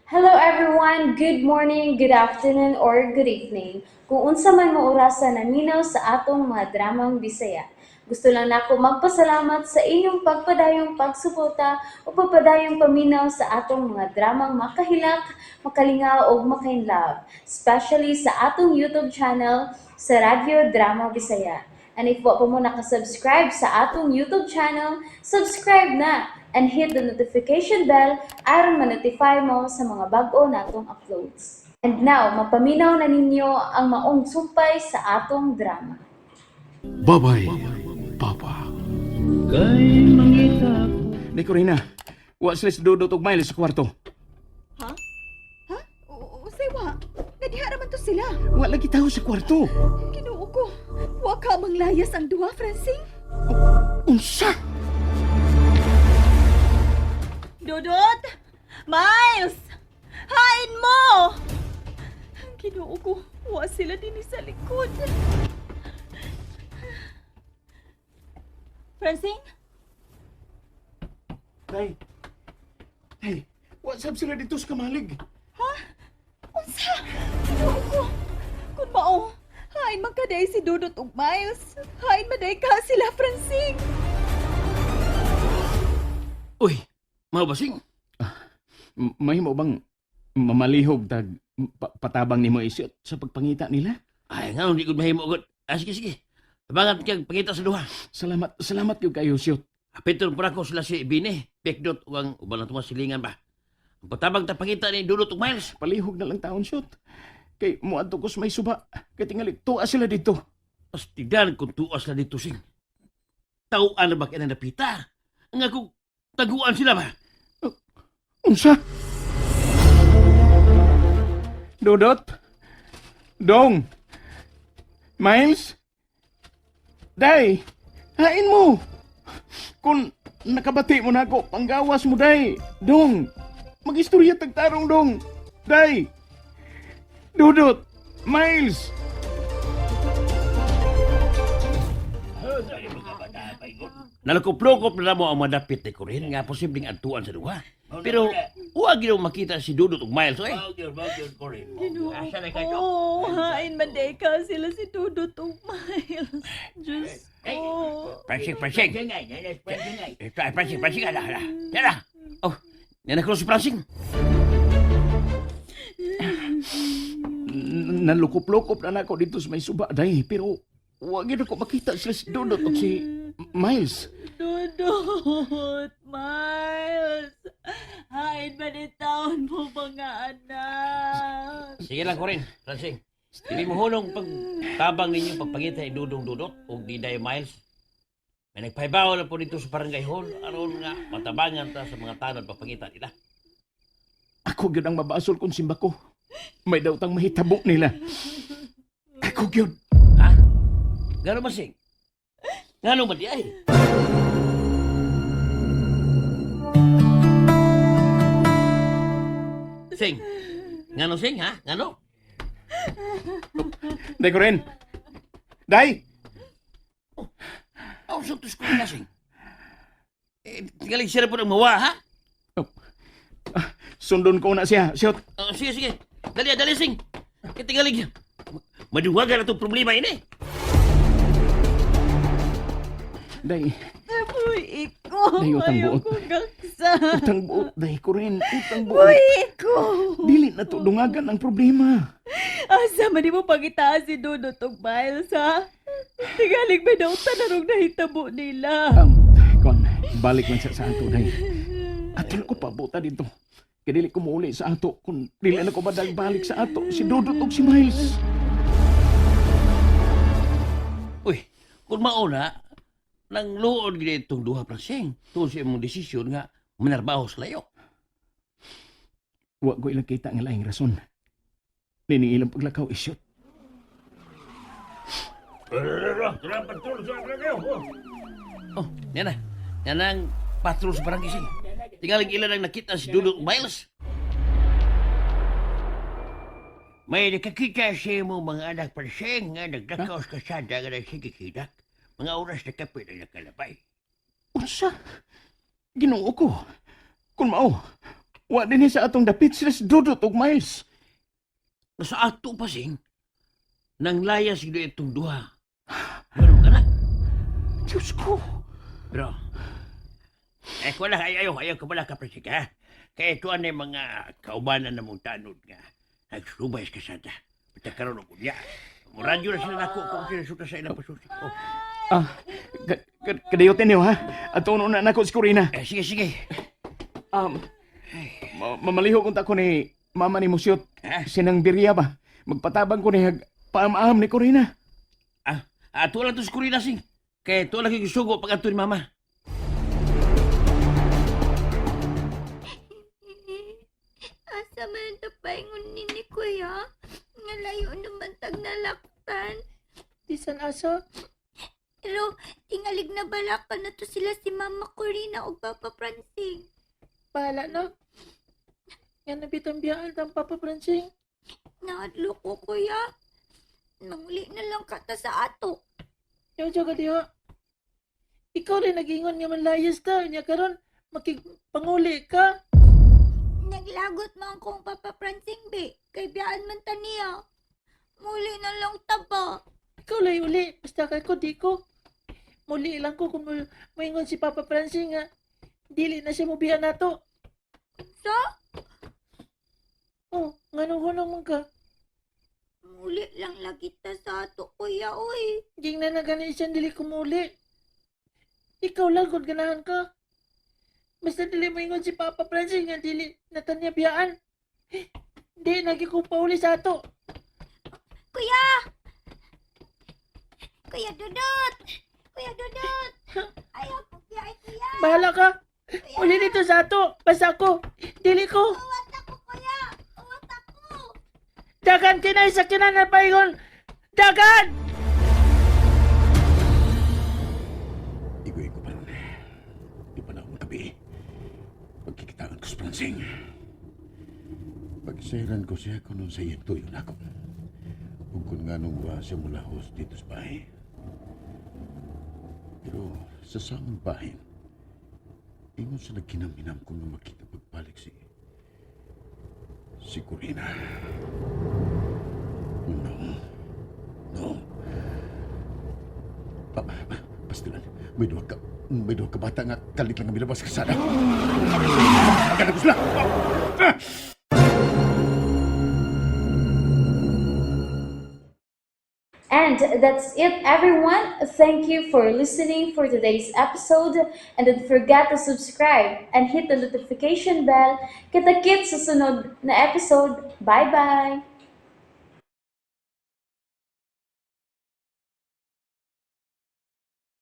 Hello everyone, good morning, good afternoon, or good evening. Kung unsa man mo orasan naminaw sa atong mga dramang Bisaya. Gusto lang nako magpasalamat sa inyong pagpadayong pagsuporta o pagpadayong paminaw sa atong mga dramang makahilak, makalingaw o makainlove, especially sa atong YouTube channel sa Radyo Drama Bisaya. And if wa pa mo nakasubscribe sa atong YouTube channel, subscribe na and hit the notification bell aron ma-notify mo sa mga bag-o natong uploads. And now, mapaminaw na ninyo ang maong sumpay sa atong drama. Babay, Papa. Kay mangita ko. Ni Corina, wa sila si Dudot ug Miles sa kwarto. Ha? Ha? Say wa. Nadiha raman to sila. Wa lagi tao sa kwarto. Ginoo ko. Wa ka manglayas ang duha, Francine. Unsa? Dodot! Miles! Hain mo! Ginoo ko. Wa sila din sa likod. Francine? Hey. Hey, wa sab sila dito sa kamalig. Ha? Unsa? Ginoo ko. Kung mao, hain man kaday si Dodot ug Miles. Hain maday ka sila, Francine. Uy, mabasing. May mo bang mamalihog tag patabang nimo isyot sa pagpangita nila? Ay, nga, hindi ko mahimo agad. Sige. Abangan kang pangita sa duha. Salamat gyud kayo syot. Apitong para ko sila si Bine, Pekdot, o ang uban na silingan ba. Ang patabang tapangita ni Dudot ug Miles. Palihog na lang taon syot. Kay muadto ko sa may suba. Kay tingali tuwa sila dito. Mas tigdan kung tuas na dito sing. Tauan na ba kaya napita? Ang ako, taguan sila ba? Unsa? Dudot? Dong? Miles? Day, hain mo. Kung nakabati mo na ako, panggawas mo, Day. Dong, mag-istorya tagtarong, Dong. Day. Dudot. Miles. Nalakuplokop na mo ang madapit ni Corinne nga posibleng antuan sa duha. Pero huwag yun makita si Dudot ug Miles, eh. Ginoo ko. Hain maday ka sila si Dodot ug Miles. Diyos ko. Pransing. Ala. Yan. Oh, yan ako si Pransing. Nalukop-lukop na ako dito sa may suba, Day. Pero huwag yun ako makita sila si Dudot o si Miles. Dodot, Miles. Hain ba ni taon mo mga anak? Sige lang, Corinne. Pransing. Hindi mo hulong pagtabang ninyo pagpangita ni Dudong Dudot o Diday Miles. May nagpahibaw na po dito sa barangay hall. Aron nga, matabangan ta sa mga tanod pagpangita nila. Ako gyud ang mabasol kung simba ko. May daw tang mahitabo nila. Ako gyud. Ha? Gano'n ba, Sing? Gano'n ba di ay? Sing? Gano'n, Sing, ha? Gano'n? Day ko rin. Day! Oh, suntos ko na, Sing. Tingaling siya na po ng mawa, ha? Sundon ko na siya. Shot. Oh, sige. Dali, Sing. Tingaling. Maduwagan na itong problema ini. Day. Uy, iko. Day, utang buot. Ayoko gaksa. Utang buot. Day ko rin. Utang buot. Uy, iko. Dili na to dungagan ang problema. Asa man di mo pangitaas si Dodot ug Miles, ha? Tigaling ba daw tanarong nahitabo nila? Kon, balik man sa ato, Day. Atin ko pa buta dito. Kaya dili ko mauli sa ato. Kung dili na ko balik sa ato, si Dudot o si Miles. Uy, kung mauna, nang luod gina itong duha Pransing. Tuon sa imong desisyon nga, manarbaho sa layo. Wa ko ilang kita nga laing rason. Nini ilang paglakaw isyot. Oh, yan na. Yan ang patrol sa barangay, Sing. Tingaling ilan ang nakita si Dudot Miles. May nakakita siya mo mga anak Pransing nga nagdakaw sa kasada nga nagsigikidak. Mga oras na kapit na nakalabay. Unsa? Ginoo ko. Kung mao, Wa din sa atong dapit sila si Dudot ug Miles. Sa ato pa sing, nang layas gito itong duha. Ano ka na? Diyos ko. Pero, ko lang, ayaw ka pala kaprasik, ha? Kaya ito ang mga kaubanan na mong tanod nga. Nagsubay ka sada. Patakaroon ako niya. Radyo na sila nako kung sinasuta sa ilang pasusi. Oh. Kadayotin niyo ha. At uno na nako si Corina. Sige, sige. Mamaliho kung tako ni mama ni Musyot. Ha? Sinang birya ba? Magpatabang ko ni paam-aham ni Corina. Ato lang to si Corina sing. Kaya ito lang yung sugo pag ato ni mama. Asa man ito paingon ni Kuya? Nga layo naman tag nalaktan. Bisan asa, Pero tingalig na balakan na to sila si Mama Corina o Papa Francine. bahala na. Yan na bitang biyaan ng Papa Francine. Naadlo ko, Kuya. Manguli na lang kata sa ato. Yaw ka diha. Ikaw rin nag-ingon nga manlayas ta. Nya karon makipanguli ka. Naglagot man kong Papa Francine, be. Kay biyaan man taniya. Muli na lang taba. Ikaw lay uli. Basta kay ko, di ko. Muli lang ko kung maingon si Papa Francine nga. Dili na siya mubihan nato. Sa? Oh, nganong-hunong mo ka. Muli lang lagi ta sa ato, Kuya, uy. Ging na nagani siyang dili kumuli. Ikaw lang kung ganahan ka. Basta dili mo ingon si Papa Francine nga dili natanya biyaan. Di, nagi ko pauli sa ato. Kuya! Kuya Dudut! Kuya Dudut! Ayaw po biyay, Kuya! Bahala ka. Uli dito sa ato. Basta ako. Dili ko. Uwat ako, Kuya! Uwat ako! Dagan kinay sa kinanan paingon. Dagan! Igoy ko pa ron. Di pa na akong gabi. Pagkikitaan ko sa Pransing. Pagsayaran ko siya kung nung sa iyang tuyo na ako. Kung kung nga nung ba siya mula host dito sa bahay. Pero sa samang bahay, ingon sa nagkinaminam kung na makita pagbalik si Corina. No. Pastilan, may duha ka bata nga kalit lang ang bilabas ka sana. Maganda ko sila! And that's it, everyone. Thank you for listening for today's episode. And don't forget to subscribe and hit the notification bell. Kita-kits sa sunod na episode. Bye-bye!